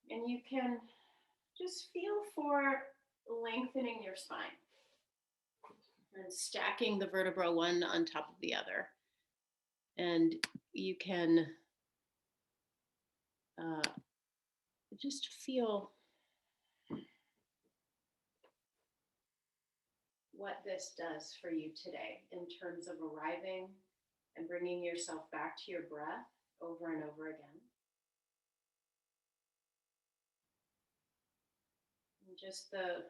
And you can just feel for lengthening your spine and stacking the vertebra one on top of the other. And you can uh, just feel what this does for you today in terms of arriving and bringing yourself back to your breath over and over again. And just the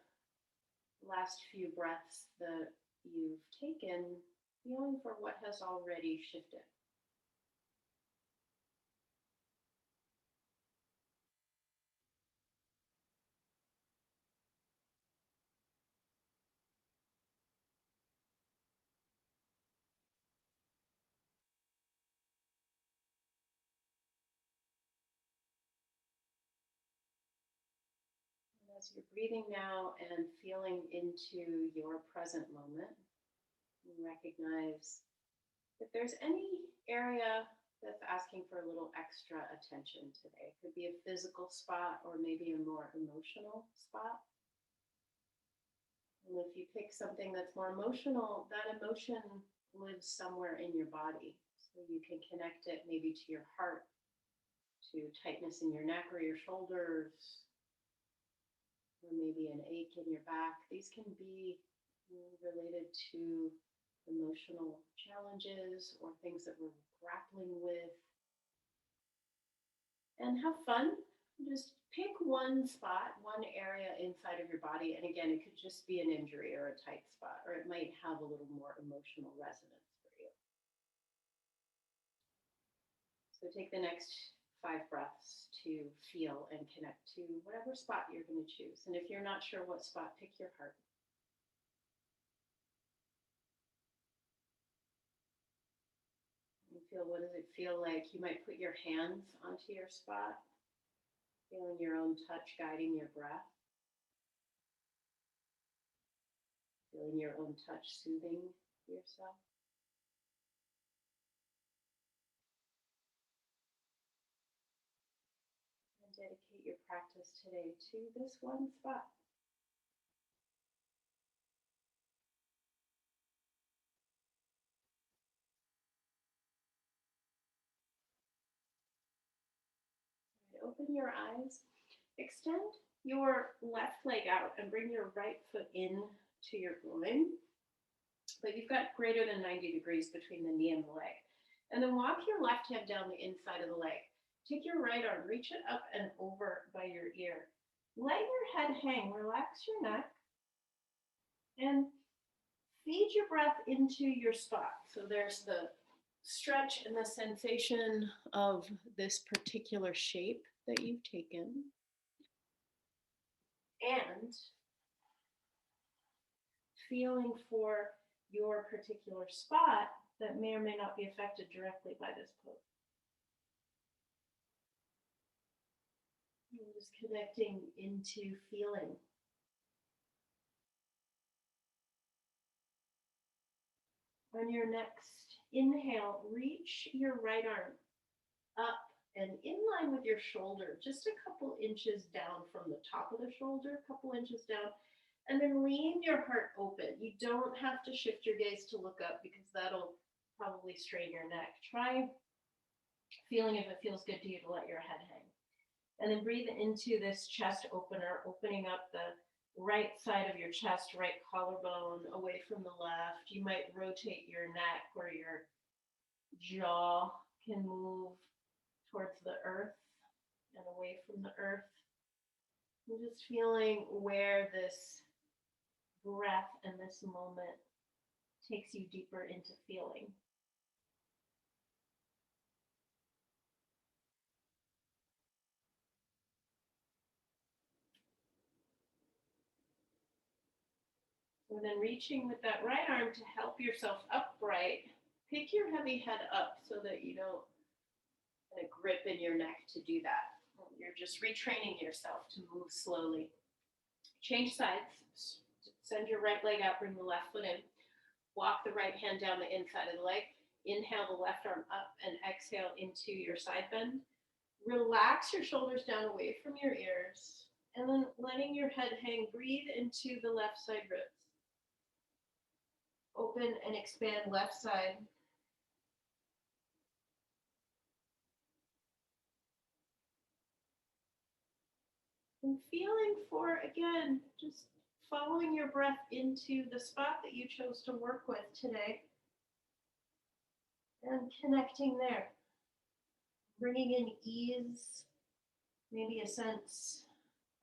last few breaths that you've taken, feeling for what has already shifted. And as you're breathing now and feeling into your present moment, you recognize if there's any area that's asking for a little extra attention today. It could be a physical spot or maybe a more emotional spot. And if you pick something that's more emotional, that emotion lives somewhere in your body. So you can connect it maybe to your heart, to tightness in your neck or your shoulders, or maybe an ache in your back. These can be related to emotional challenges or things that we're grappling with. And have fun. Just pick one spot, one area inside of your body. And again, it could just be an injury or a tight spot, or it might have a little more emotional resonance for you. So take the next 5 breaths to feel and connect to whatever spot you're going to choose. And if you're not sure what spot, pick your heart. And feel, what does it feel like? You might put your hands onto your spot, feeling your own touch guiding your breath, feeling your own touch soothing yourself. And dedicate your practice today to this one spot. Open your eyes. Extend your left leg out and bring your right foot in to your groin. But you've got greater than 90 degrees between the knee and the leg. And then walk your left hand down the inside of the leg. Take your right arm, reach it up and over by your ear. Let your head hang, relax your neck, and feed your breath into your spot. So there's the stretch and the sensation of this particular shape that you've taken. And feeling for your particular spot that may or may not be affected directly by this pose. And just connecting into feeling. On your next inhale, reach your right arm up and in line with your shoulder, just a couple inches down from the top of the shoulder, a couple inches down, and then lean your heart open. You don't have to shift your gaze to look up because that'll probably strain your neck. Try feeling if it feels good to you to let your head hang. And then breathe into this chest opener, opening up the right side of your chest, right collarbone away from the left. You might rotate your neck or your jaw can move towards the earth and away from the earth. And just feeling where this breath and this moment takes you deeper into feeling. And then reaching with that right arm to help yourself upright, pick your heavy head up so that you don't kind of grip in your neck to do that. You're just retraining yourself to move slowly. Change sides. Send your right leg out, bring the left foot in. Walk the right hand down the inside of the leg. Inhale the left arm up and exhale into your side bend. Relax your shoulders down away from your ears, and then letting your head hang, breathe into the left side ribs. Open and expand left side. And feeling for, again, just following your breath into the spot that you chose to work with today and connecting there. Bringing in ease, maybe a sense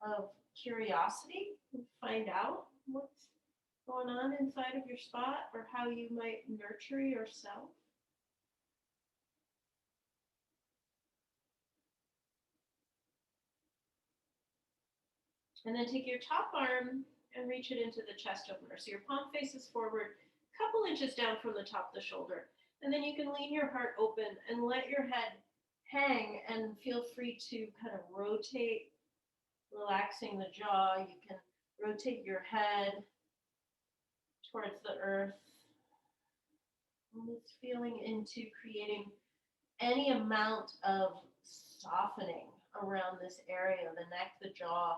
of curiosity, find out what's going on inside of your spot or how you might nurture yourself. And then take your top arm and reach it into the chest opener. So your palm faces forward, a couple inches down from the top of the shoulder. And then you can lean your heart open and let your head hang, and feel free to kind of rotate, relaxing the jaw. You can rotate your head towards the earth. And it's feeling into creating any amount of softening around this area, the neck, the jaw,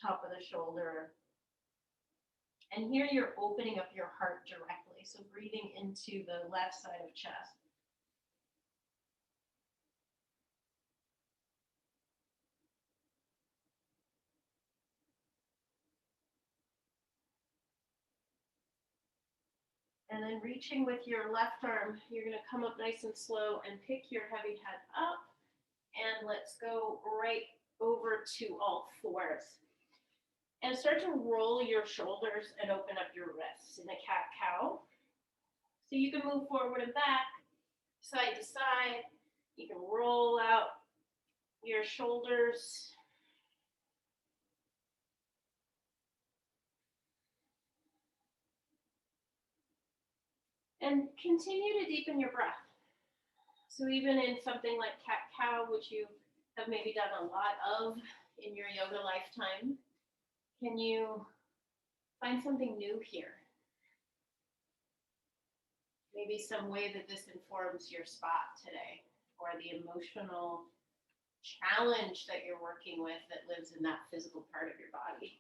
top of the shoulder. And here you're opening up your heart directly. So breathing into the left side of chest. And then reaching with your left arm, you're going to come up nice and slow and pick your heavy head up. And let's go right over to all fours. And start to roll your shoulders and open up your wrists in a cat-cow. So you can move forward and back, side to side. You can roll out your shoulders. And continue to deepen your breath. So even in something like cat-cow, which you have maybe done a lot of in your yoga lifetime, can you find something new here? Maybe some way that this informs your spot today, or the emotional challenge that you're working with that lives in that physical part of your body.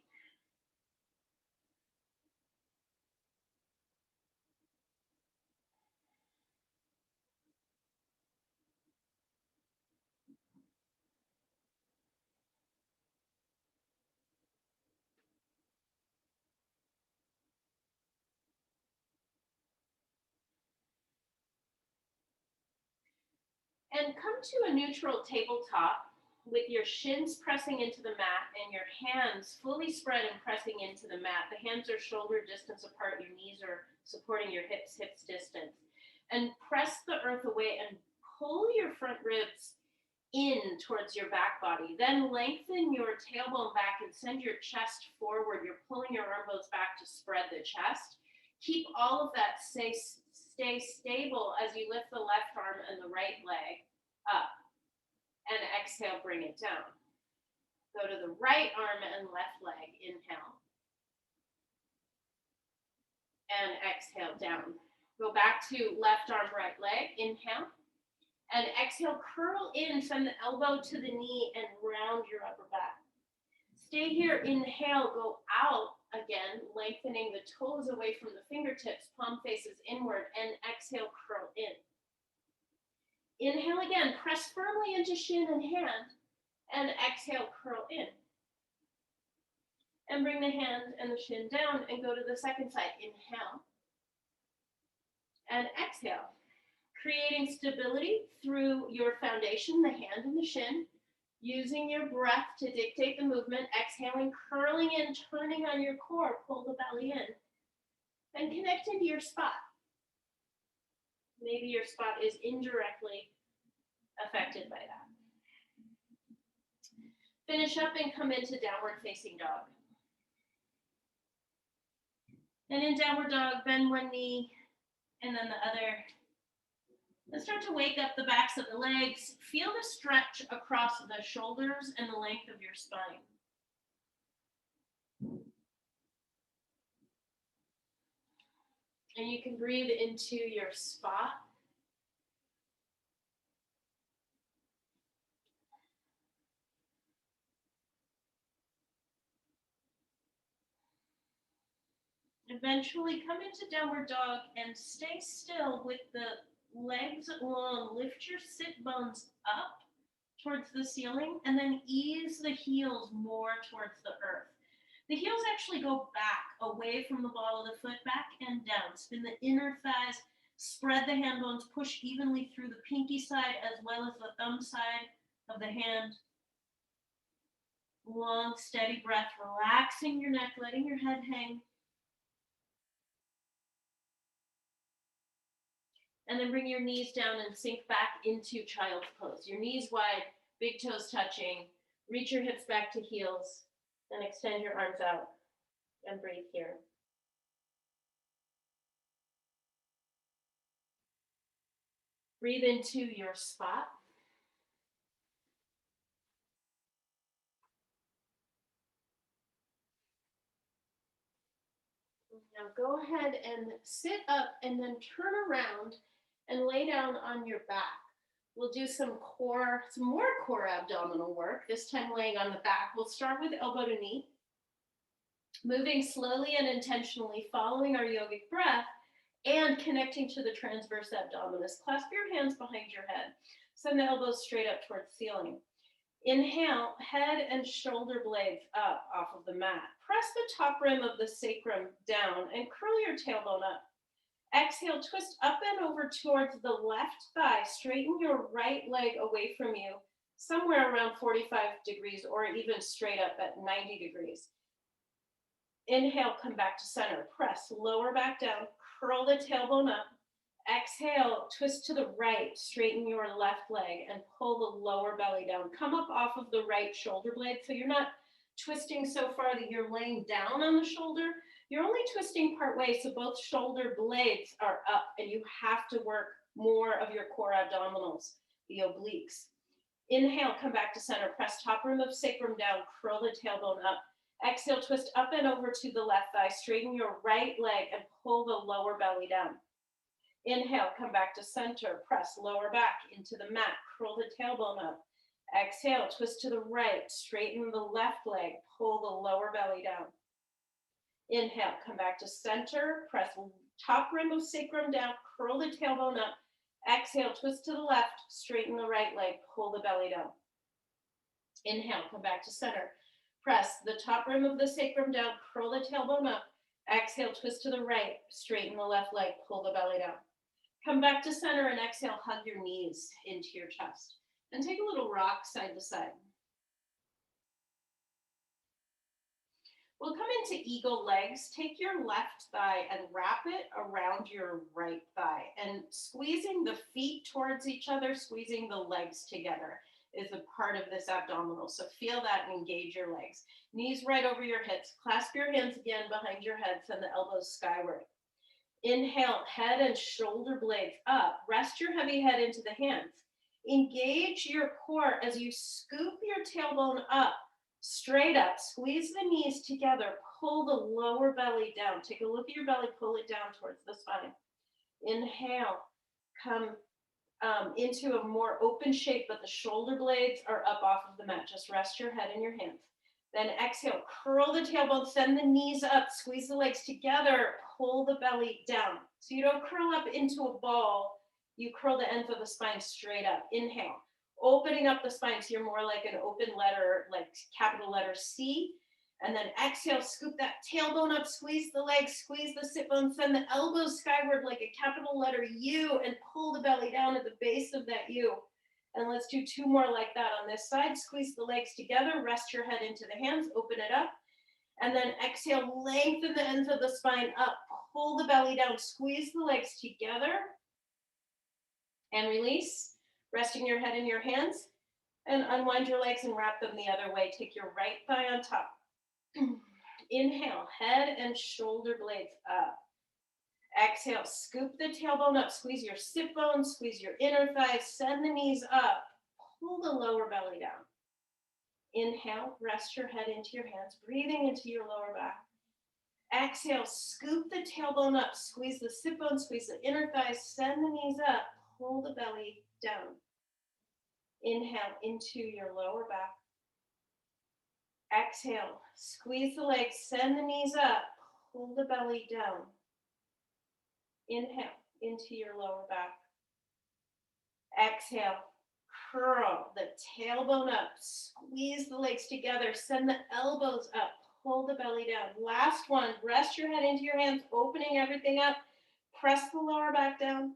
And come to a neutral tabletop with your shins pressing into the mat and your hands fully spread and pressing into the mat. The hands are shoulder distance apart. Your knees are supporting your hips distance. And press the earth away and pull your front ribs in towards your back body. Then lengthen your tailbone back and send your chest forward. You're pulling your arm bones back to spread the chest. Keep all of that stay stable as you lift the left arm and the right leg up. And exhale, bring it down. Go to the right arm and left leg, inhale. And exhale, down. Go back to left arm, right leg, inhale. And exhale, curl in, send the elbow to the knee and round your upper back. Stay here, inhale, go out again, lengthening the toes away from the fingertips, palm faces inward, and exhale, curl in. Inhale again, press firmly into shin and hand, and exhale, curl in. And bring the hand and the shin down and go to the second side. Inhale and exhale. Creating stability through your foundation, the hand and the shin, using your breath to dictate the movement, exhaling, curling in, turning on your core, pull the belly in, and connect into your spot. Maybe your spot is indirectly affected by that. Finish up and come into downward facing dog. And in downward dog, bend one knee and then the other. And start to wake up the backs of the legs. Feel the stretch across the shoulders and the length of your spine. And you can breathe into your spot. Eventually come into downward dog and stay still with the legs long. Lift your sit bones up towards the ceiling and then ease the heels more towards the earth. The heels actually go back away from the ball of the foot, back and down. Spin the inner thighs, spread the hand bones, push evenly through the pinky side as well as the thumb side of the hand. Long, steady breath, relaxing your neck, letting your head hang. And then bring your knees down and sink back into child's pose. Your knees wide, big toes touching. Reach your hips back to heels and extend your arms out and breathe here. Breathe into your spot. Now go ahead and sit up and then turn around and lay down on your back. We'll do some more core abdominal work, this time laying on the back. We'll start with elbow to knee, moving slowly and intentionally, following our yogic breath and connecting to the transverse abdominis. Clasp your hands behind your head. Send the elbows straight up towards the ceiling. Inhale, head and shoulder blades up off of the mat. Press the top rim of the sacrum down and curl your tailbone up. Exhale, twist up and over towards the left thigh. Straighten your right leg away from you, somewhere around 45 degrees or even straight up at 90 degrees. Inhale, come back to center. Press, lower back down, curl the tailbone up. Exhale, twist to the right, straighten your left leg and pull the lower belly down. Come up off of the right shoulder blade so you're not twisting so far that you're laying down on the shoulder. You're only twisting part way, so both shoulder blades are up and you have to work more of your core abdominals, the obliques. Inhale, come back to center. Press top rim of sacrum down, curl the tailbone up. Exhale, twist up and over to the left thigh, straighten your right leg and pull the lower belly down. Inhale, come back to center, press lower back into the mat, curl the tailbone up. Exhale, twist to the right, straighten the left leg, pull the lower belly down. Inhale, come back to center, press top rim of sacrum down, curl the tailbone up. Exhale, twist to the left, straighten the right leg, pull the belly down. Inhale, come back to center. Press the top rim of the sacrum down, curl the tailbone up. Exhale, twist to the right, straighten the left leg, pull the belly down. Come back to center and exhale, hug your knees into your chest. And take a little rock side to side. We'll come into eagle legs. Take your left thigh and wrap it around your right thigh. And squeezing the feet towards each other, squeezing the legs together is a part of this abdominal. So feel that and engage your legs. Knees right over your hips. Clasp your hands again behind your head. Send the elbows skyward. Inhale, head and shoulder blades up. Rest your heavy head into the hands. Engage your core as you scoop your tailbone up, straight up. Squeeze the knees together. Pull the lower belly down. Take a look at your belly. Pull it down towards the spine. Inhale, come into a more open shape, but the shoulder blades are up off of the mat. Just rest your head in your hands. Then exhale, curl the tailbone, send the knees up, squeeze the legs together, pull the belly down. So you don't curl up into a ball, you curl the ends of the spine straight up. Inhale, opening up the spine so you're more like an open letter, like capital letter C. And then exhale, scoop that tailbone up, squeeze the legs, squeeze the sit bone, send the elbows skyward like a capital letter U and pull the belly down at the base of that U. And let's do two more like that on this side. Squeeze the legs together, rest your head into the hands, open it up. And then exhale, lengthen the ends of the spine up, pull the belly down, squeeze the legs together. And release, resting your head in your hands. And unwind your legs and wrap them the other way. Take your right thigh on top. Inhale, head and shoulder blades up. Exhale, scoop the tailbone up, squeeze your sit bones, squeeze your inner thighs, send the knees up, pull the lower belly down. Inhale, rest your head into your hands, breathing into your lower back. Exhale, scoop the tailbone up, squeeze the sit bones, squeeze the inner thighs, send the knees up, pull the belly down. Inhale into your lower back. Exhale, squeeze the legs, send the knees up, pull the belly down. Inhale into your lower back. Exhale, curl the tailbone up. Squeeze the legs together. Send the elbows up. Pull the belly down. Last one, rest your head into your hands, opening everything up. Press the lower back down.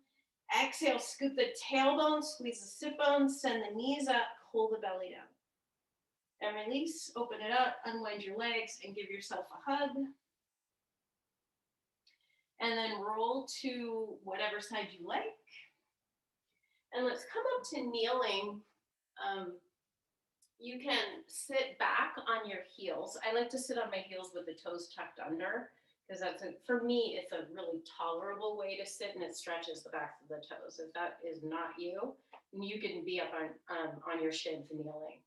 Exhale, scoop the tailbone, squeeze the sit bones, send the knees up, pull the belly down. And release, open it up, unwind your legs, and give yourself a hug. And then roll to whatever side you like. And let's come up to kneeling. You can sit back on your heels. I like to sit on my heels with the toes tucked under, because for me, it's a really tolerable way to sit, and it stretches the backs of the toes. If that is not you, you can be up on your shins kneeling.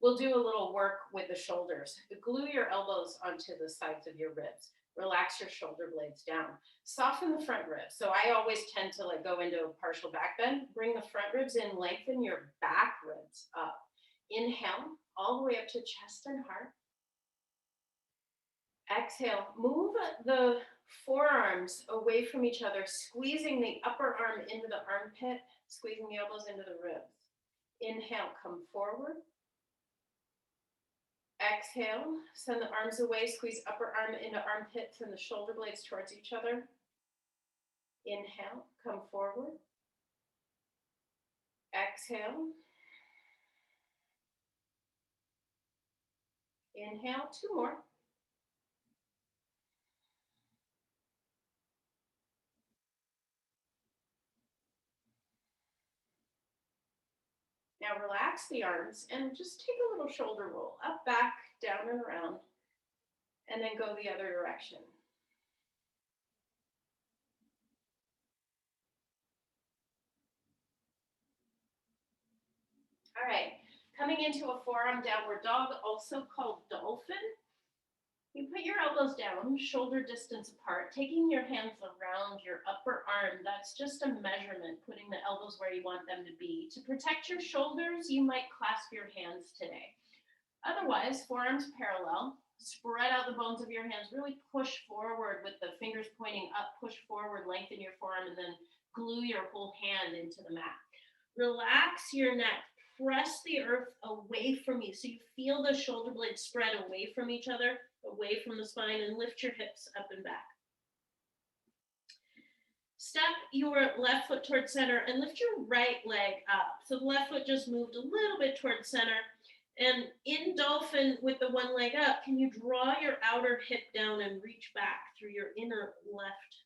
We'll do a little work with the shoulders. Glue your elbows onto the sides of your ribs. Relax your shoulder blades down. Soften the front ribs. So I always tend to go into a partial back bend. Bring the front ribs in, lengthen your back ribs up. Inhale all the way up to chest and heart. Exhale, move the forearms away from each other, squeezing the upper arm into the armpit, squeezing the elbows into the ribs. Inhale, come forward. Exhale, send the arms away, squeeze upper arm into armpits and the shoulder blades towards each other. Inhale, come forward. Exhale. Inhale, two more. Now relax the arms and just take a little shoulder roll, up, back, down, and around, and then go the other direction. All right, coming into a forearm downward dog, also called dolphin. You put your elbows down, shoulder distance apart, taking your hands around your upper arm. That's just a measurement, putting the elbows where you want them to be. To protect your shoulders, you might clasp your hands today. Otherwise, forearms parallel, spread out the bones of your hands, really push forward with the fingers pointing up, push forward, lengthen your forearm, and then glue your whole hand into the mat. Relax your neck. Press the earth away from you so you feel the shoulder blades spread away from each other, away from the spine, and lift your hips up and back. Step your left foot towards center and lift your right leg up. So the left foot just moved a little bit towards center. And in dolphin with the one leg up, can you draw your outer hip down and reach back through your inner left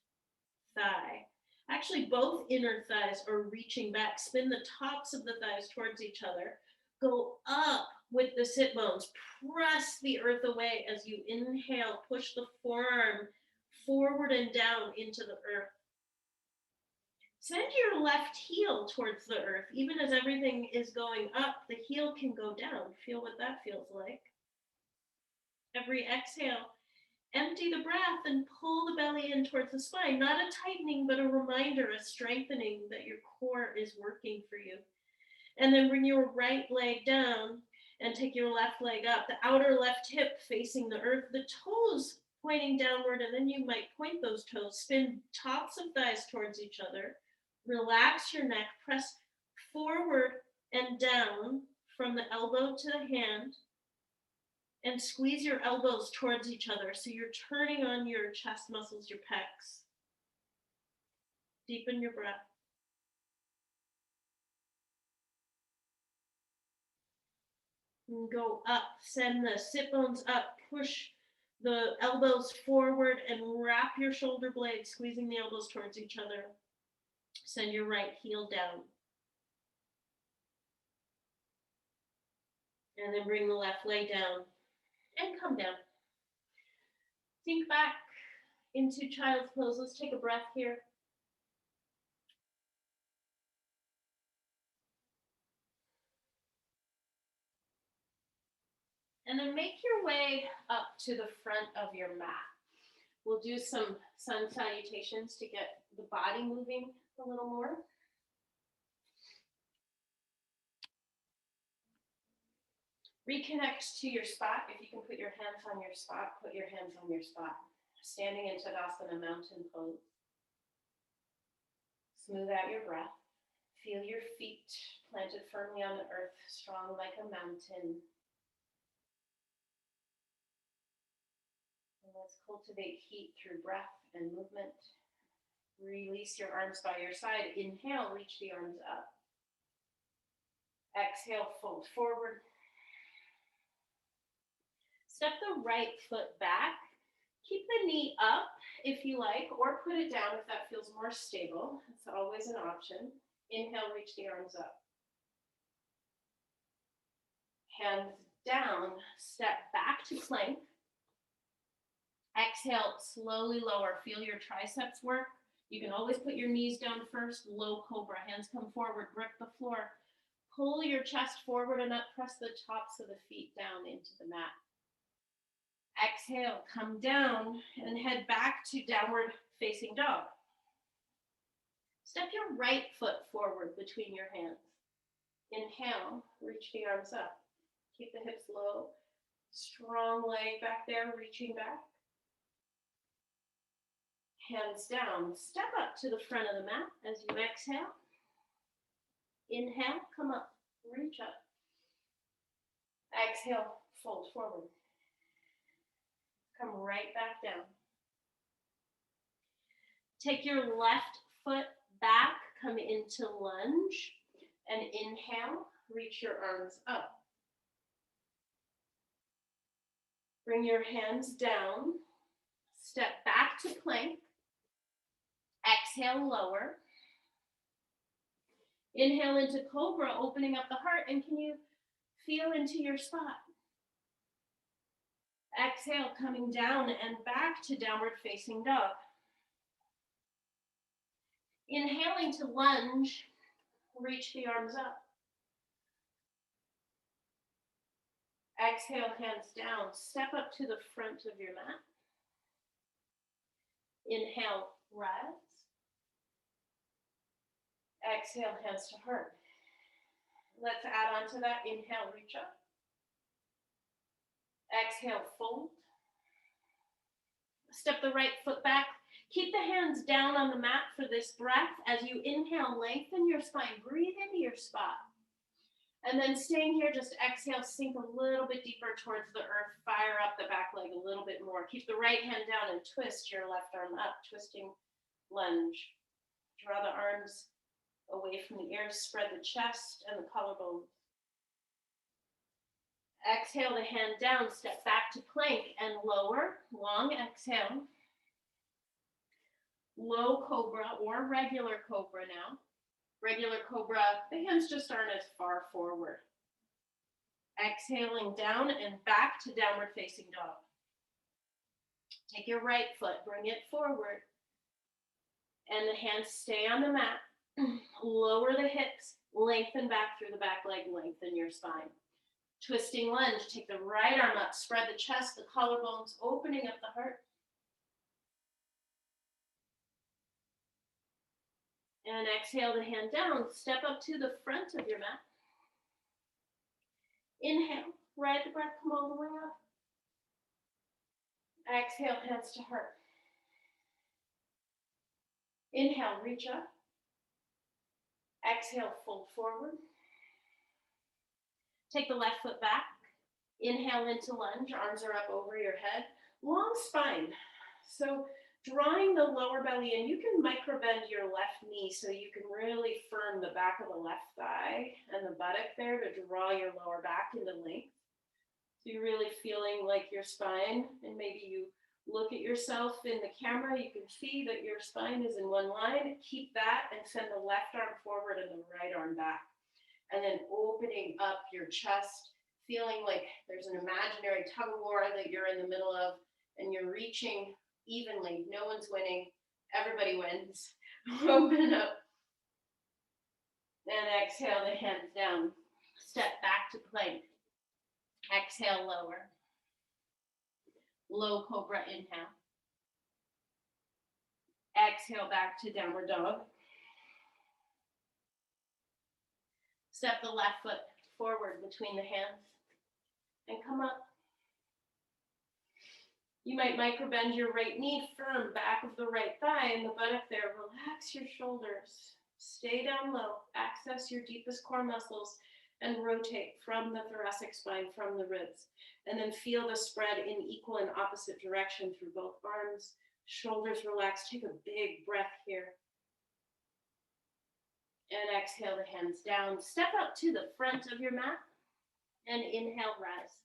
thigh? Actually, both inner thighs are reaching back. Spin the tops of the thighs towards each other. Go up with the sit bones. Press the earth away as you inhale. Push the forearm forward and down into the earth. Send your left heel towards the earth. Even as everything is going up, the heel can go down. Feel what that feels like. Every exhale, empty the breath and pull the belly in towards the spine. Not a tightening, but a reminder, a strengthening that your core is working for you. And then bring your right leg down and take your left leg up. The outer left hip facing the earth, the toes pointing downward, and then you might point those toes. Spin tops of thighs towards each other. Relax your neck. Press forward and down from the elbow to the hand. And squeeze your elbows towards each other so you're turning on your chest muscles, your pecs. Deepen your breath. And go up, send the sit bones up, push the elbows forward and wrap your shoulder blades, squeezing the elbows towards each other. Send your right heel down. And then bring the left leg down and come down. Sink back into child's pose. Let's take a breath here. And then make your way up to the front of your mat. We'll do some sun salutations to get the body moving a little more. Reconnect to your spot. If you can put your hands on your spot, put your hands on your spot. standing in Tadasana, mountain pose. Smooth out your breath. Feel your feet planted firmly on the earth, strong like a mountain. And let's cultivate heat through breath and movement. Release your arms by your side. Inhale, reach the arms up. Exhale, fold forward. Step the right foot back. Keep the knee up if you like, or put it down if that feels more stable. It's always an option. Inhale, reach the arms up. Hands down, step back to plank. Exhale, slowly lower. Feel your triceps work. You can always put your knees down first. Low cobra, hands come forward, grip the floor. Pull your chest forward and up, press the tops of the feet down into the mat. Exhale, come down and head back to downward facing dog. Step your right foot forward between your hands. Inhale, reach the arms up. Keep the hips low. Strong leg back there, reaching back. Hands down. Step up to the front of the mat as you exhale. Inhale, come up, reach up. Exhale, fold forward. Come right back down. Take your left foot back, come into lunge, and inhale, reach your arms up. Bring your hands down, step back to plank, exhale, lower. Inhale into cobra, opening up the heart, and can you feel into your spot? Exhale, coming down and back to downward facing dog. Inhaling to lunge, reach the arms up. Exhale, hands down, step up to the front of your mat. Inhale, rise. Exhale, hands to heart. Let's add on to that. Inhale, reach up. Exhale, fold. Step the right foot back. Keep the hands down on the mat for this breath. As you inhale, lengthen your spine. Breathe into your spot. And then staying here, just exhale, sink a little bit deeper towards the earth. Fire up the back leg a little bit more. Keep the right hand down and twist your left arm up. Twisting lunge. Draw the arms away from the ears. Spread the chest and the collarbone. Exhale the hand down, step back to plank and lower. Long exhale. Low cobra or regular cobra now. Regular cobra, the hands just aren't as far forward. Exhaling down and back to downward facing dog. Take your right foot, bring it forward. And the hands stay on the mat. Lower the hips, lengthen back through the back leg, lengthen your spine. Twisting lunge, take the right arm up, spread the chest, the collarbones, opening up the heart. And exhale the hand down, step up to the front of your mat. Inhale, ride the breath, come all the way up. Exhale, hands to heart. Inhale, reach up. Exhale, fold forward. Take the left foot back. Inhale into lunge, arms are up over your head. Long spine. So drawing the lower belly in, you can micro bend your left knee so you can really firm the back of the left thigh and the buttock there to draw your lower back into length. So you're really feeling like your spine, and maybe you look at yourself in the camera, you can see that your spine is in one line. Keep that and send the left arm forward and the right arm back. And then opening up your chest, feeling like there's an imaginary tug of war that you're in the middle of, and you're reaching evenly. No one's winning. Everybody wins. Open up. And exhale the hands down. Step back to plank. Exhale, lower. Low cobra, inhale. Exhale back to downward dog. Step the left foot forward between the hands and come up. You might microbend your right knee firm, back of the right thigh and the buttock there. Relax your shoulders. Stay down low. Access your deepest core muscles and rotate from the thoracic spine, from the ribs. And then feel the spread in equal and opposite direction through both arms. Shoulders relaxed. Take a big breath here. And exhale the hands down. Step up to the front of your mat and inhale, rise.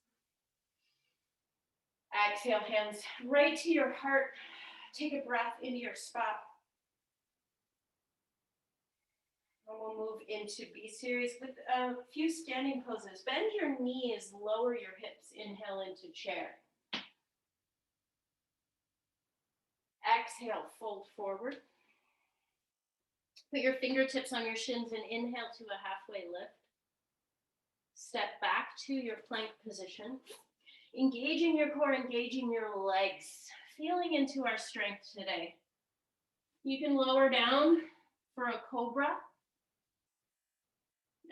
Exhale, hands right to your heart. Take a breath into your spot. And we'll move into B series with a few standing poses. Bend your knees, lower your hips. Inhale into chair. Exhale, fold forward. Put your fingertips on your shins and inhale to a halfway lift. Step back to your plank position. Engaging your core, engaging your legs. Feeling into our strength today. You can lower down for a cobra.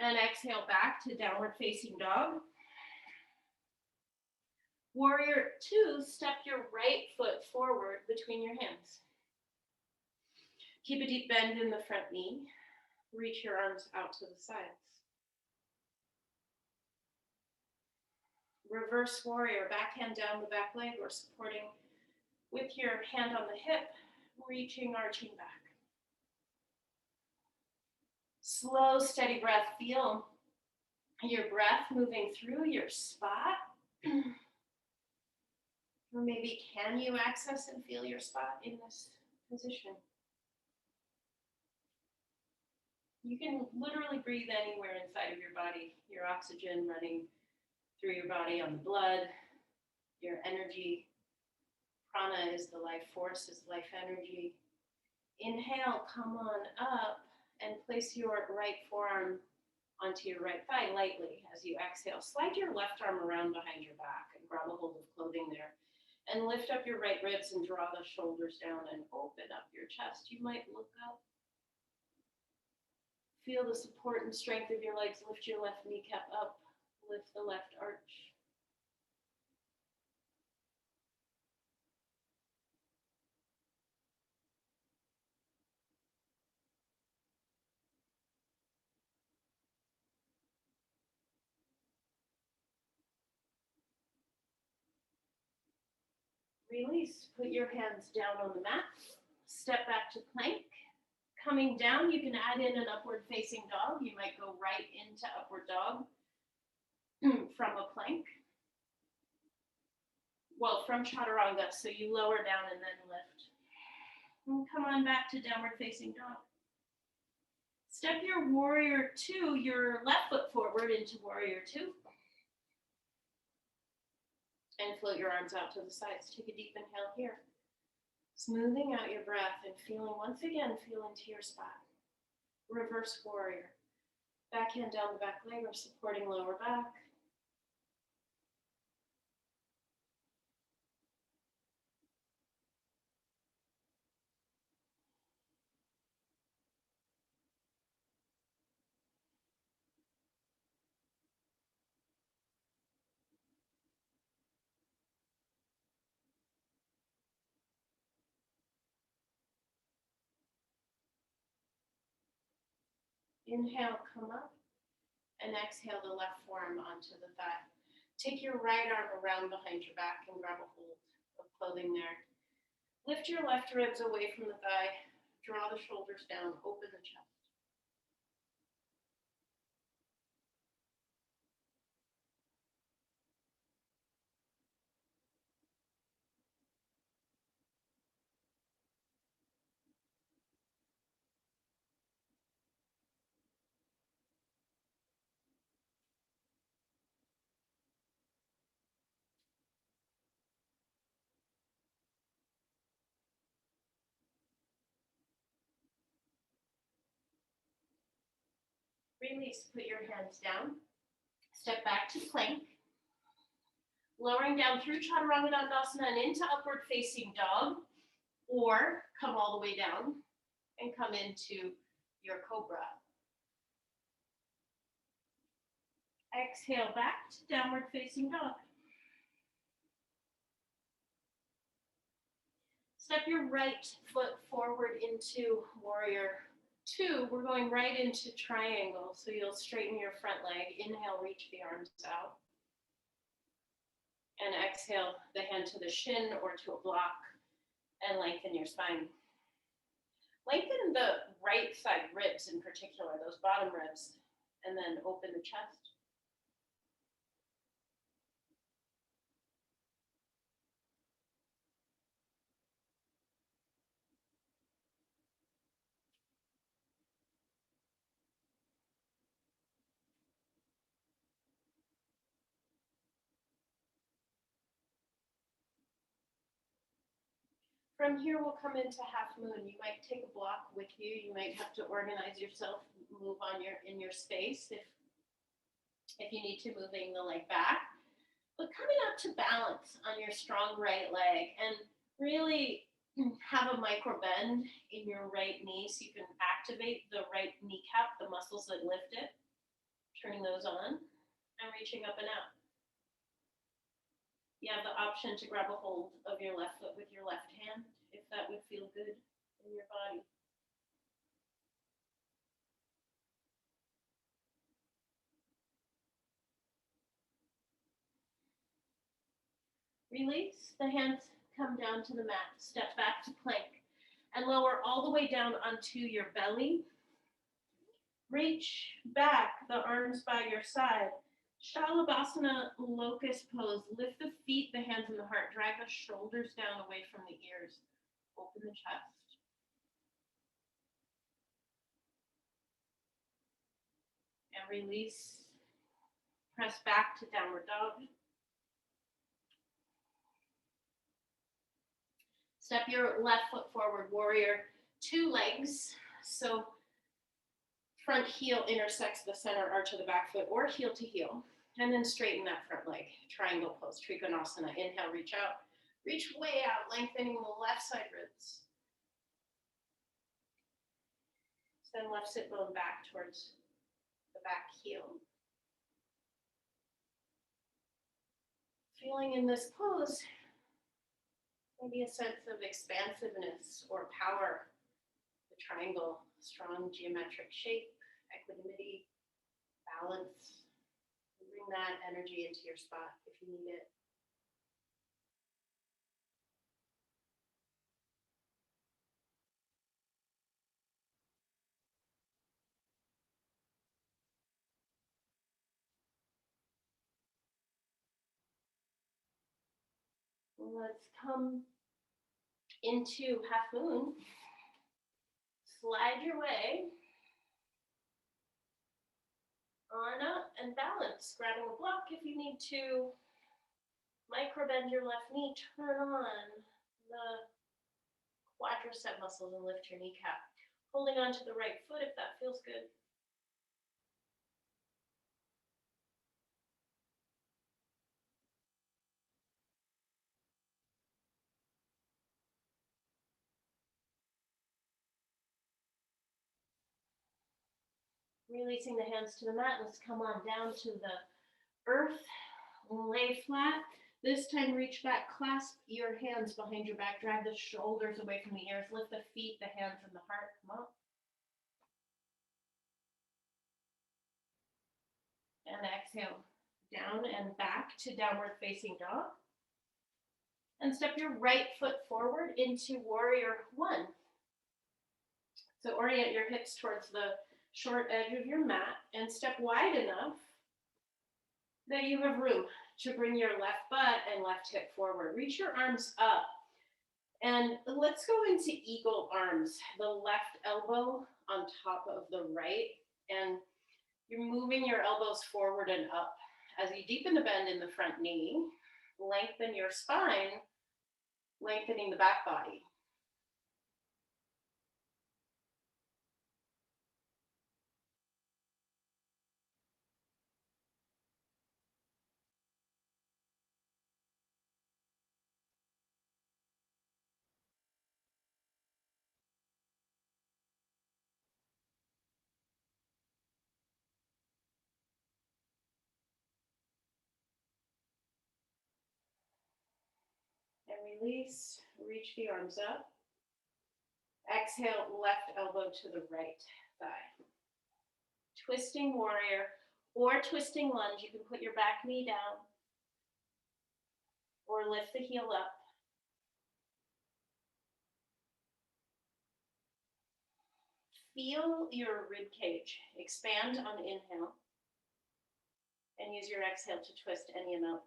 And exhale back to downward facing dog. Warrior 2, step your right foot forward between your hands. Keep a deep bend in the front knee. Reach your arms out to the sides. Reverse warrior, backhand down the back leg or supporting with your hand on the hip, reaching, arching back. Slow, steady breath. Feel your breath moving through your spot. Or maybe can you access and feel your spot in this position? You can literally breathe anywhere inside of your body. Your oxygen running through your body on the blood, your energy. Prana is the life force, is life energy. Inhale, come on up and place your right forearm onto your right thigh lightly as you exhale. Slide your left arm around behind your back and grab a hold of clothing there. And lift up your right ribs and draw the shoulders down and open up your chest. You might look up. Feel the support and strength of your legs. Lift your left kneecap up. Lift the left arch. Release. Put your hands down on the mat. Step back to plank. Coming down, you can add in an upward facing dog. You might go right into upward dog from a plank. Well, from chaturanga, so you lower down and then lift. And come on back to downward facing dog. Step your warrior 2, your left foot forward into warrior 2. And float your arms out to the sides. Take a deep inhale here. Smoothing out your breath and feeling, once again, feel into your spot. Reverse warrior. Backhand down the back leg or supporting lower back. Inhale, come up, and exhale the left forearm onto the thigh. Take your right arm around behind your back and grab a hold of clothing there. Lift your left ribs away from the thigh. Draw the shoulders down, open the chest. Release, put your hands down. Step back to plank. Lowering down through chaturanga dandasana and into upward facing dog, or come all the way down and come into your cobra. Exhale back to downward facing dog. Step your right foot forward into warrior two. We're going right into triangle. So you'll straighten your front leg. Inhale, reach the arms out. And exhale, the hand to the shin or to a block and lengthen your spine. Lengthen the right side ribs in particular, those bottom ribs, and then open the chest. From here, we'll come into half moon. You might take a block with you. You might have to organize yourself, move on in your space if you need to, moving the leg back. But coming up to balance on your strong right leg and really have a micro bend in your right knee so you can activate the right kneecap, the muscles that lift it, turning those on and reaching up and out. You have the option to grab a hold of your left foot with your left hand if that would feel good in your body. Release, the hands come down to the mat, step back to plank, and lower all the way down onto your belly. Reach back, the arms by your side. Shalabhasana, locust pose. Lift the feet, the hands and the heart. Drag the shoulders down away from the ears. Open the chest. And release. Press back to downward dog. Step your left foot forward, warrior two legs. So front heel intersects the center arch of the back foot or heel to heel. And then straighten that front leg. Triangle pose, Trikonasana. Inhale, reach out. Reach way out, lengthening the left side ribs. Send left sit bone back towards the back heel. Feeling in this pose, maybe a sense of expansiveness or power. The triangle, strong geometric shape, equanimity, balance. Bring that energy into your spot if you need it. Let's come into half moon. Slide your way on up and balance. Grabbing a block if you need to. Micro bend your left knee. Turn on the quadricep muscles and lift your kneecap. Holding on to the right foot if that feels good. Releasing the hands to the mat. Let's come on down to the earth. Lay flat. This time reach back, clasp your hands behind your back, drag the shoulders away from the ears, lift the feet, the hands, and the heart. Come up. And exhale, down and back to downward facing dog. And step your right foot forward into warrior one. So orient your hips towards the short edge of your mat and step wide enough that you have room to bring your left butt and left hip forward. Reach your arms up. And let's go into eagle arms. The left elbow on top of the right. And you're moving your elbows forward and up. As you deepen the bend in the front knee, lengthen your spine, lengthening the back body. And release, reach the arms up. Exhale, left elbow to the right thigh. Twisting warrior or twisting lunge. You can put your back knee down or lift the heel up. Feel your rib cage expand on inhale and use your exhale to twist any amount.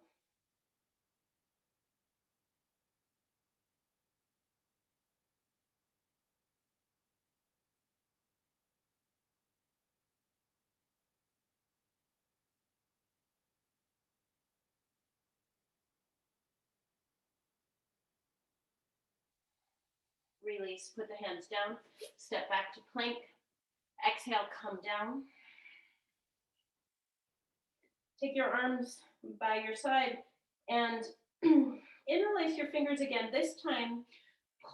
Release, put the hands down, step back to plank. Exhale, come down. Take your arms by your side and interlace your fingers again. This time,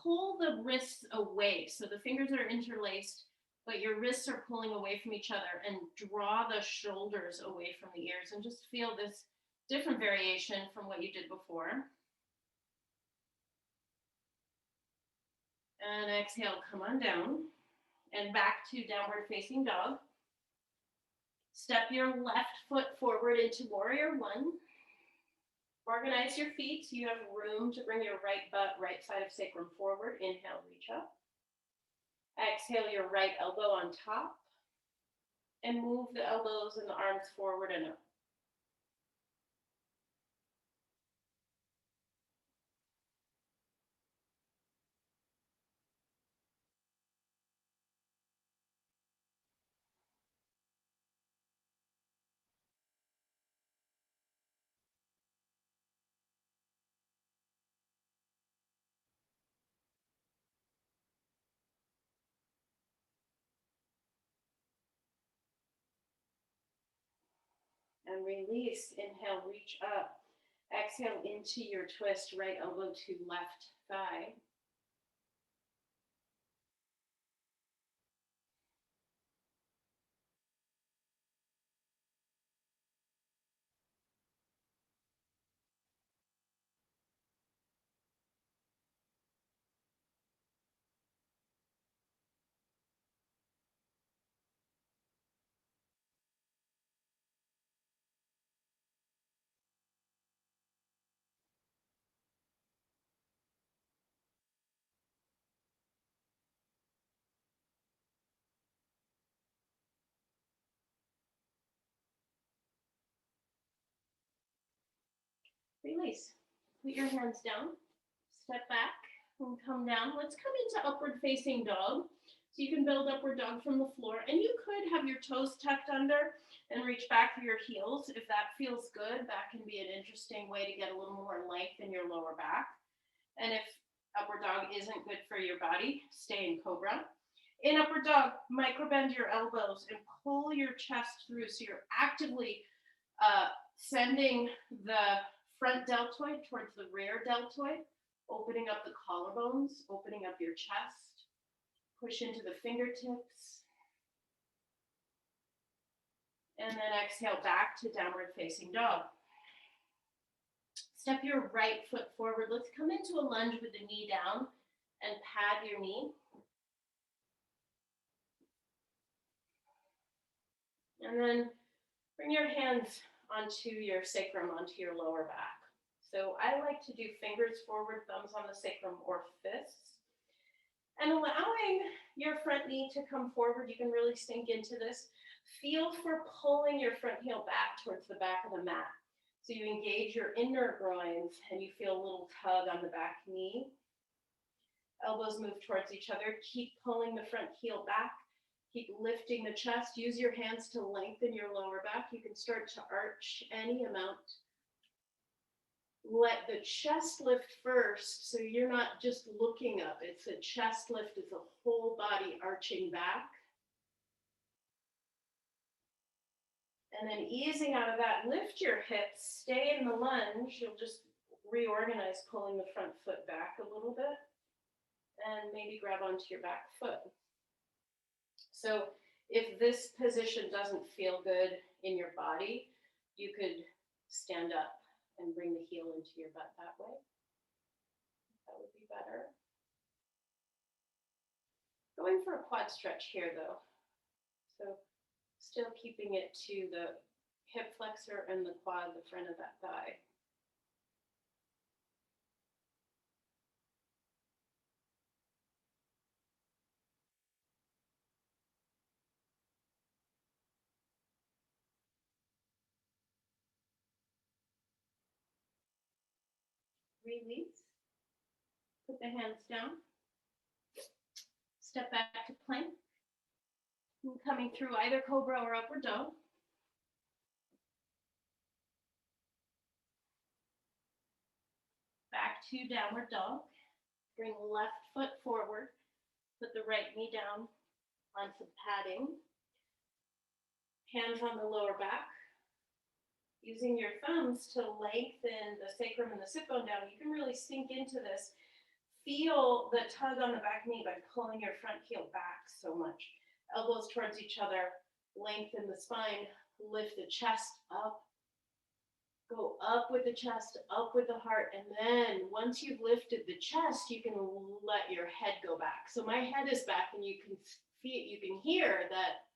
pull the wrists away. So the fingers are interlaced, but your wrists are pulling away from each other, and draw the shoulders away from the ears and just feel this different variation from what you did before. And exhale, come on down and back to downward facing dog. Step your left foot forward into warrior one. Organize your feet so you have room to bring your right butt, right side of sacrum forward. Inhale, reach up. Exhale, your right elbow on top. And move the elbows and the arms forward and up. And release. Inhale, reach up. Exhale into your twist, right elbow to left thigh. Release. Put your hands down. Step back and come down. Let's come into upward facing dog. So you can build upward dog from the floor, and you could have your toes tucked under and reach back for your heels. If that feels good, that can be an interesting way to get a little more length in your lower back. And if upward dog isn't good for your body, stay in cobra. In upward dog, microbend your elbows and pull your chest through. So you're actively sending the front deltoid towards the rear deltoid, opening up the collarbones, opening up your chest. Push into the fingertips. And then exhale back to downward facing dog. Step your right foot forward. Let's come into a lunge with the knee down and pad your knee. And then bring your hands onto your sacrum, onto your lower back. So I like to do fingers forward, thumbs on the sacrum, or fists. And allowing your front knee to come forward, you can really sink into this. Feel for pulling your front heel back towards the back of the mat. So you engage your inner groins and you feel a little tug on the back knee. Elbows move towards each other. Keep pulling the front heel back. Keep lifting the chest. Use your hands to lengthen your lower back. You can start to arch any amount. Let the chest lift first, so you're not just looking up. It's a chest lift, it's a whole body arching back. And then easing out of that, lift your hips, stay in the lunge. You'll just reorganize, pulling the front foot back a little bit, and maybe grab onto your back foot. So if this position doesn't feel good in your body, you could stand up and bring the heel into your butt that way. That would be better. Going for a quad stretch here though. So still keeping it to the hip flexor and the quad, the front of that thigh. Release. Put the hands down. Step back to plank. And coming through either cobra or upward dog. Back to downward dog. Bring left foot forward. Put the right knee down on some padding. Hands on the lower back. Using your thumbs to lengthen the sacrum and the sit bone down, you can really sink into this. Feel the tug on the back knee by pulling your front heel back so much. Elbows towards each other, lengthen the spine, lift the chest up. Go up with the chest, up with the heart, and then once you've lifted the chest, you can let your head go back. So my head is back, and you can feel, you can hear that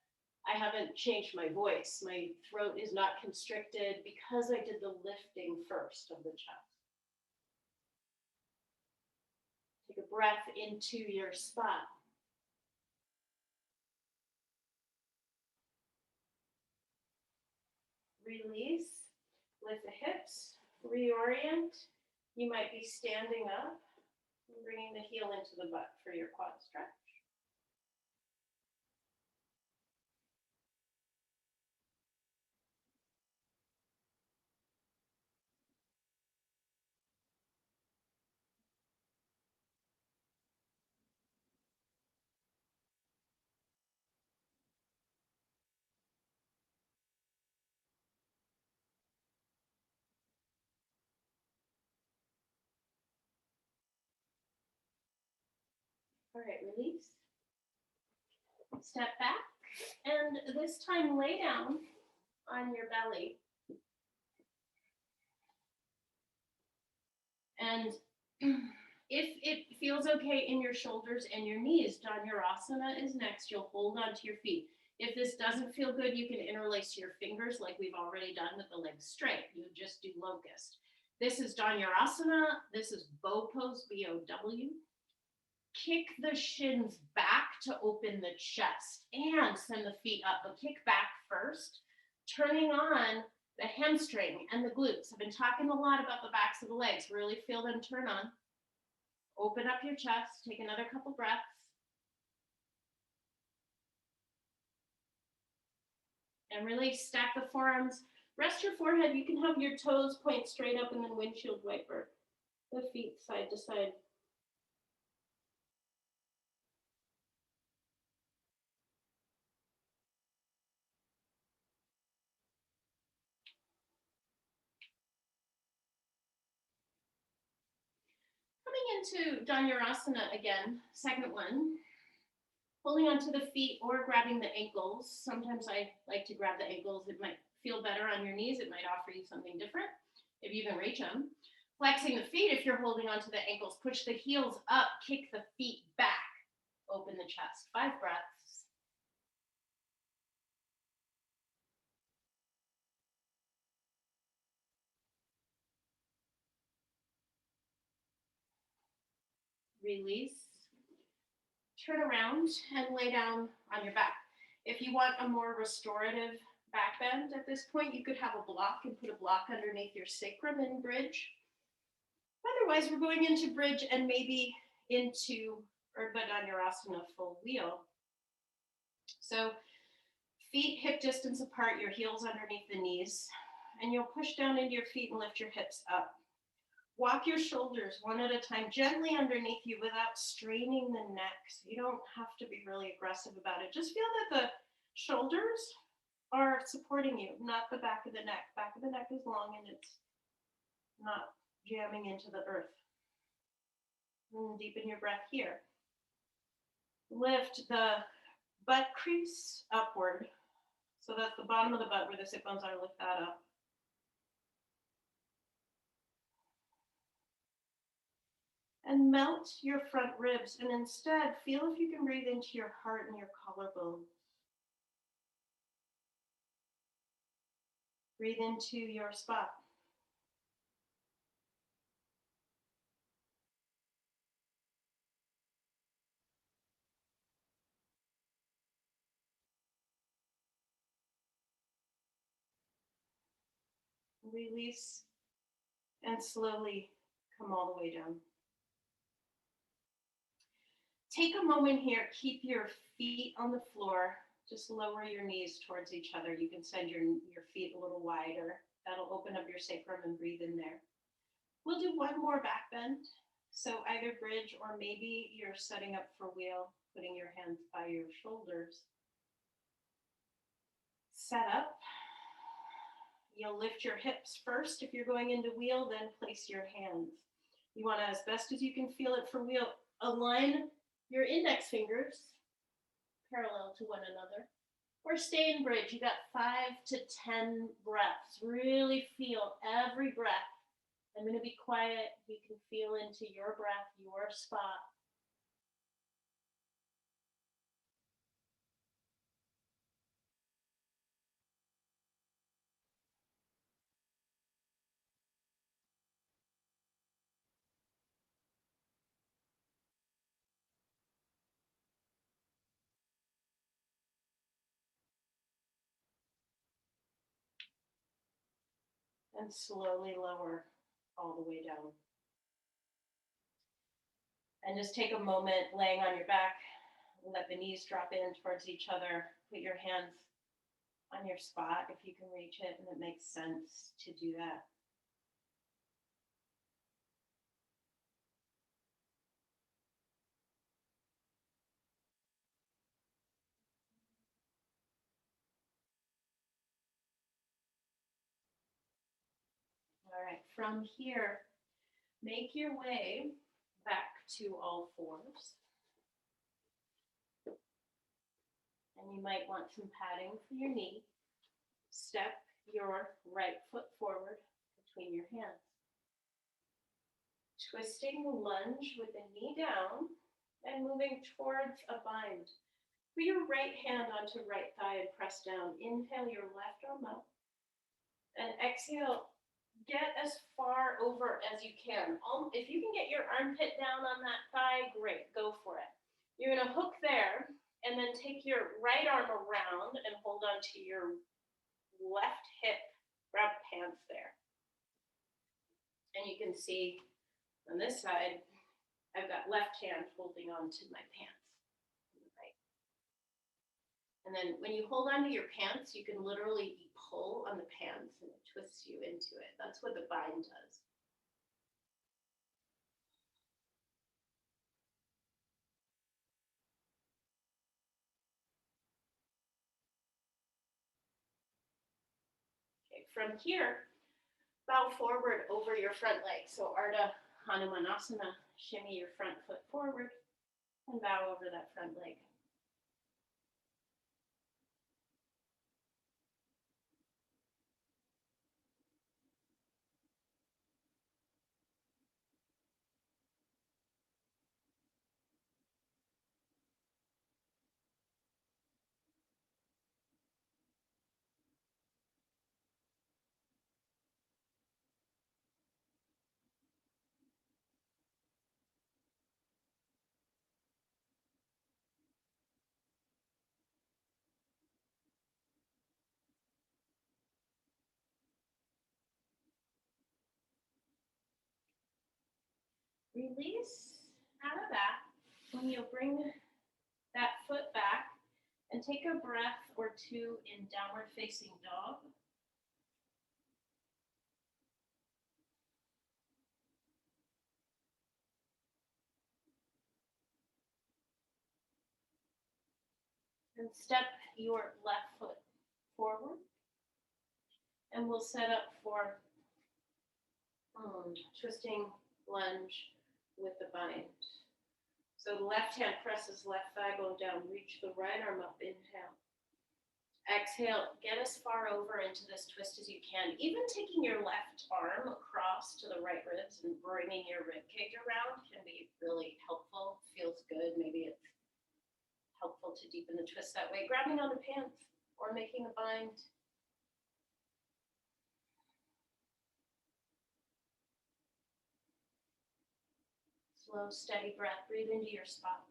I haven't changed my voice. My throat is not constricted because I did the lifting first of the chest. Take a breath into your spot. Release. Lift the hips. Reorient. You might be standing up, bringing the heel into the butt for your quad stretch. All right, release. Step back, and this time lay down on your belly. And if it feels okay in your shoulders and your knees, Dhanurasana is next. You'll hold onto your feet. If this doesn't feel good, you can interlace your fingers like we've already done with the legs straight. You just do locust. This is Dhanurasana. This is bow pose, B-O-W. Kick the shins back to open the chest and send the feet up, but kick back first, turning on the hamstring and the glutes. I've been talking a lot about the backs of the legs. Really feel them turn on. Open up your chest. Take another couple breaths. And really stack the forearms. Rest your forehead. You can have your toes point straight up and then windshield wiper the feet side to side. Coming into Dhanurasana again, second one. Holding onto the feet or grabbing the ankles. Sometimes I like to grab the ankles. It might feel better on your knees. It might offer you something different if you can reach them. Flexing the feet, if you're holding onto the ankles, push the heels up, kick the feet back, open the chest. 5 breaths. Release. Turn around and lay down on your back. If you want a more restorative back bend at this point, you could have a block and put a block underneath your sacrum and bridge. Otherwise, we're going into bridge and maybe into Urdhva Dhanurasana full wheel. So feet hip distance apart, your heels underneath the knees, and you'll push down into your feet and lift your hips up. Walk your shoulders one at a time, gently underneath you without straining the neck. So you don't have to be really aggressive about it. Just feel that the shoulders are supporting you, not the back of the neck. Back of the neck is long and it's not jamming into the earth. And deepen your breath here. Lift the butt crease upward. So that's the bottom of the butt where the sit bones are. Lift that up. And melt your front ribs, and instead feel if you can breathe into your heart and your collarbone. Breathe into your spot. Release and slowly come all the way down. Take a moment here, keep your feet on the floor, just lower your knees towards each other. You can send your feet a little wider. That'll open up your sacrum and breathe in there. We'll do one more back bend. So either bridge or maybe you're setting up for wheel, putting your hands by your shoulders. Set up. You'll lift your hips first. If you're going into wheel, then place your hands. You want to, as best as you can feel it for wheel, align your index fingers parallel to one another. Or stay in bridge. You got 5 to 10 breaths. Really feel every breath. I'm going to be quiet. You can feel into your breath, your spot. And slowly lower all the way down. And just take a moment laying on your back. Let the knees drop in towards each other. Put your hands on your spot if you can reach it and it makes sense to do that. All right, from here, make your way back to all fours. And you might want some padding for your knee. Step your right foot forward between your hands. Twisting the lunge with the knee down and moving towards a bind. Put your right hand onto right thigh and press down. Inhale your left arm up. And exhale, get as far over as you can. If you can get your armpit down on that thigh, great, go for it. You're going to hook there and then take your right arm around and hold on to your left hip. Grab pants there. And you can see on this side, I've got left hand holding on to my pants. Right. And then when you hold onto your pants, you can literally pull on the pants and it twists you into it. That's what the bind does. Okay, from here, bow forward over your front leg. So Ardha Hanumanasana, shimmy your front foot forward and bow over that front leg. Release out of that. When you bring that foot back and take a breath or two in downward facing dog. And step your left foot forward. And we'll set up for twisting lunge with the bind. So the left hand presses left thigh bone down. Reach the right arm up. Inhale. Exhale, get as far over into this twist as you can. Even taking your left arm across to the right ribs and bringing your rib cage around can be really helpful. Feels good. Maybe it's helpful to deepen the twist that way. Grabbing on the pants or making a bind. Slow, steady breath. Breathe into your spot.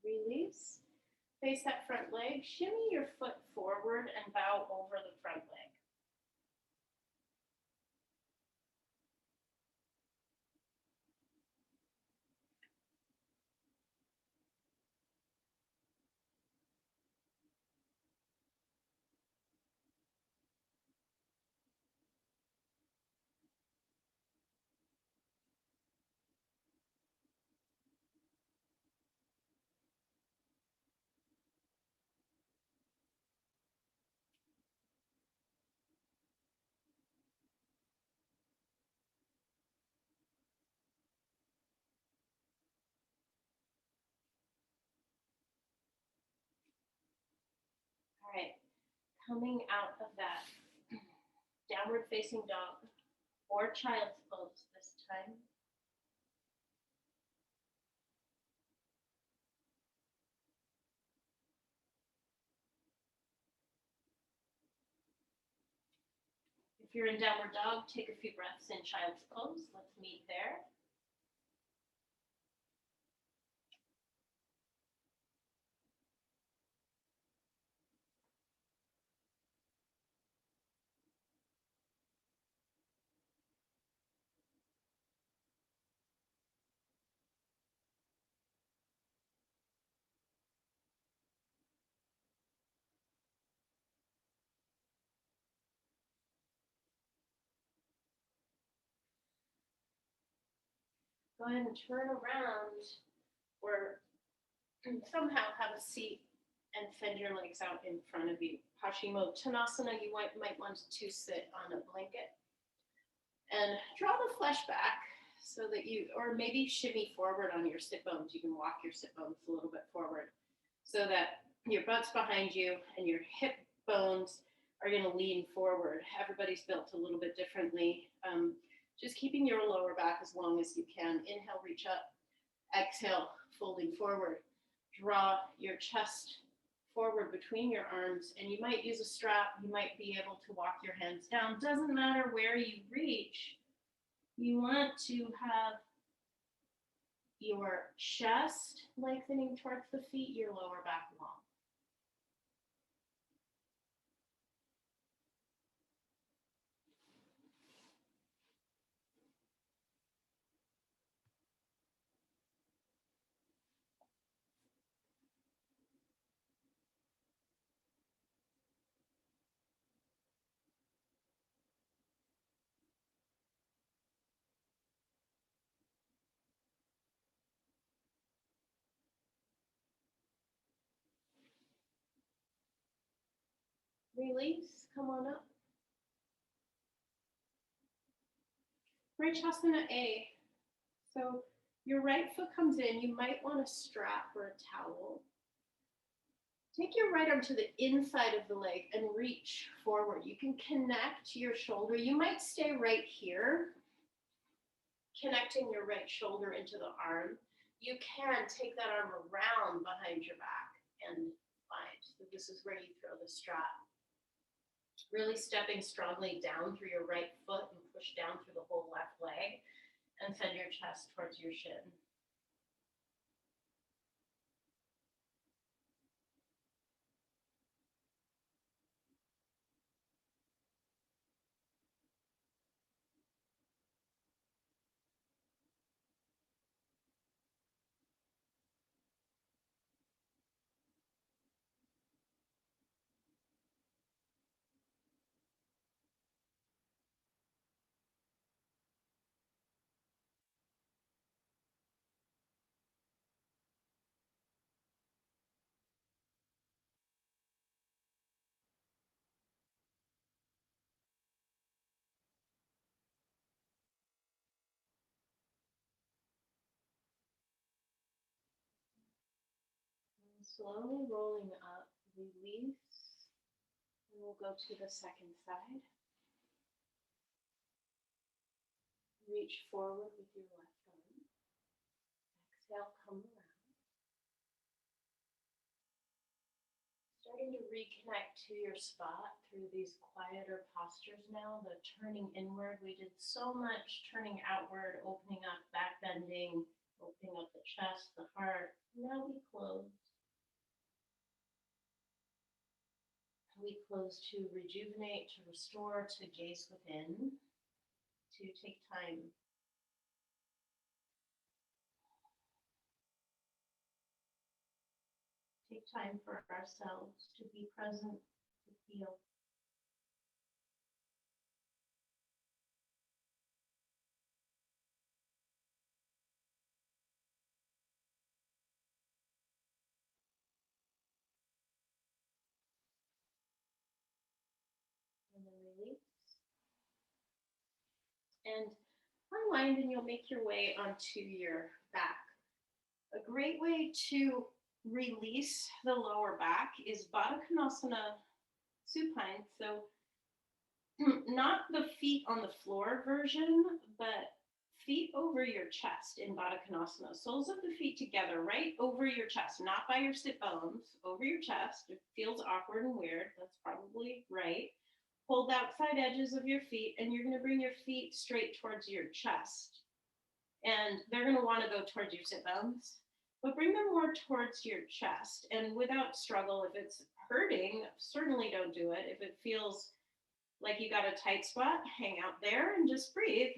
Release. Face that front leg. Shimmy your foot forward and bow over the front leg. All right. Coming out of that downward facing dog or child's pose this time. If you're in downward dog, take a few breaths in child's pose. Let's meet there. Go ahead and turn around or somehow have a seat and send your legs out in front of you. Paschimottanasana, you might want to sit on a blanket and draw the flesh back so that you, or maybe shimmy forward on your sit bones. You can walk your sit bones a little bit forward so that your butt's behind you and your hip bones are going to lean forward. Everybody's built a little bit differently. Just keeping your lower back as long as you can. Inhale, reach up. Exhale, folding forward. Draw your chest forward between your arms, and you might use a strap. You might be able to walk your hands down. Doesn't matter where you reach. You want to have your chest lengthening towards the feet, your lower back long. Release, come on up. Vrishasana A. So your right foot comes in. You might want a strap or a towel. Take your right arm to the inside of the leg and reach forward. You can connect your shoulder. You might stay right here, connecting your right shoulder into the arm. You can take that arm around behind your back and find. So this is where you throw the strap. Really stepping strongly down through your right foot and push down through the whole left leg and send your chest towards your shin. Slowly rolling up, release, and we'll go to the second side. Reach forward with your left arm. Exhale, come around. Starting to reconnect to your spot through these quieter postures now. The turning inward, we did so much turning outward, opening up, back bending, opening up the chest, the heart. Now we close. We close to rejuvenate, to restore, to gaze within, to take time. Take time for ourselves to be present, to feel. And then release. And unwind, and you'll make your way onto your back. A great way to release the lower back is Baddha Konasana supine. So not the feet on the floor version, but feet over your chest in Baddha Konasana. Soles of the feet together, right over your chest, not by your sit bones, over your chest. It feels awkward and weird. That's probably right. Hold the outside edges of your feet, and you're going to bring your feet straight towards your chest. And they're going to want to go towards your sit bones, but bring them more towards your chest. And without struggle, if it's hurting, certainly don't do it. If it feels like you got a tight spot, hang out there and just breathe.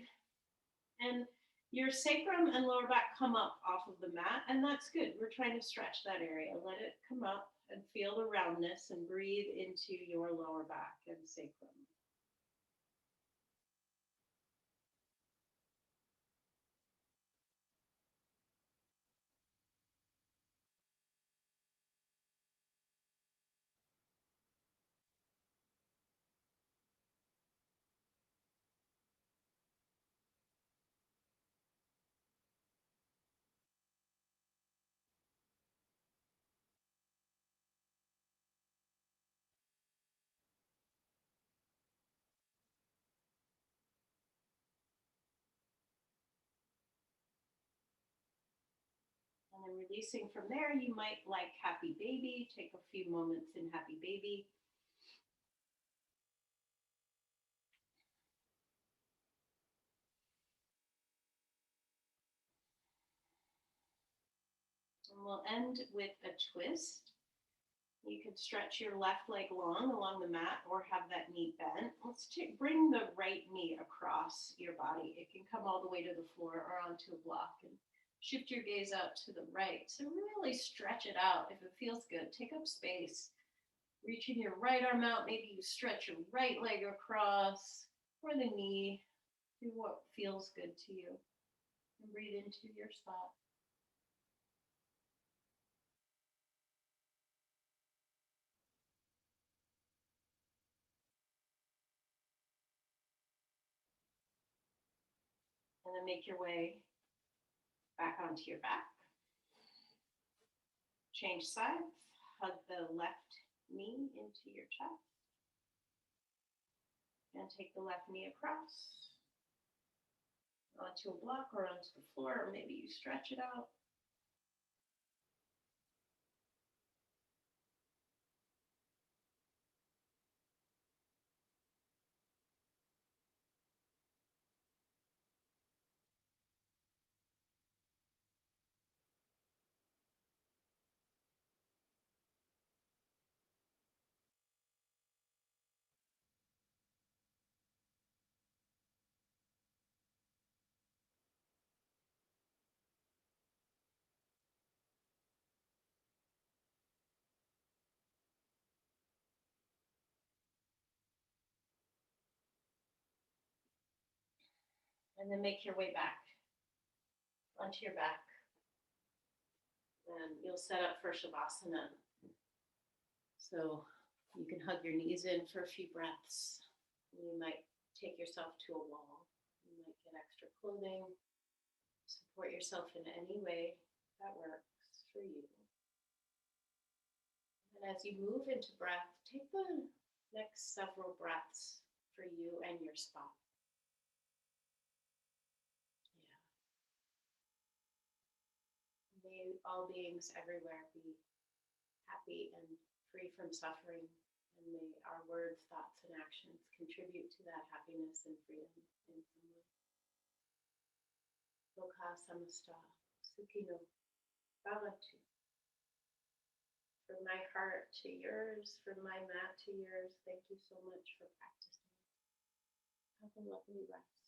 And your sacrum and lower back come up off of the mat, and that's good. We're trying to stretch that area. Let it come up and feel the roundness, and breathe into your lower back and sacrum. And then releasing from there, you might like Happy Baby. Take a few moments in Happy Baby. And we'll end with a twist. You could stretch your left leg long along the mat, or have that knee bent. Let's bring the right knee across your body. It can come all the way to the floor or onto a block, and shift your gaze out to the right. So really stretch it out. If it feels good, take up space. Reaching your right arm out. Maybe you stretch your right leg across, or the knee. Do what feels good to you. And breathe into your spot. And then make your way back onto your back. Change sides. Hug the left knee into your chest. And take the left knee across onto a block or onto the floor, or maybe you stretch it out. And then make your way back onto your back. And you'll set up for Shavasana. So you can hug your knees in for a few breaths. You might take yourself to a wall. You might get extra clothing. Support yourself in any way that works for you. And as you move into breath, take the next several breaths for you and your spot. Yeah. May all beings everywhere be happy and free from suffering. And may our words, thoughts, and actions contribute to that happiness and freedom in some way. Loka samasta, sukhino bhavatu. From my heart to yours, from my mat to yours, thank you so much for practicing. Have a lovely rest.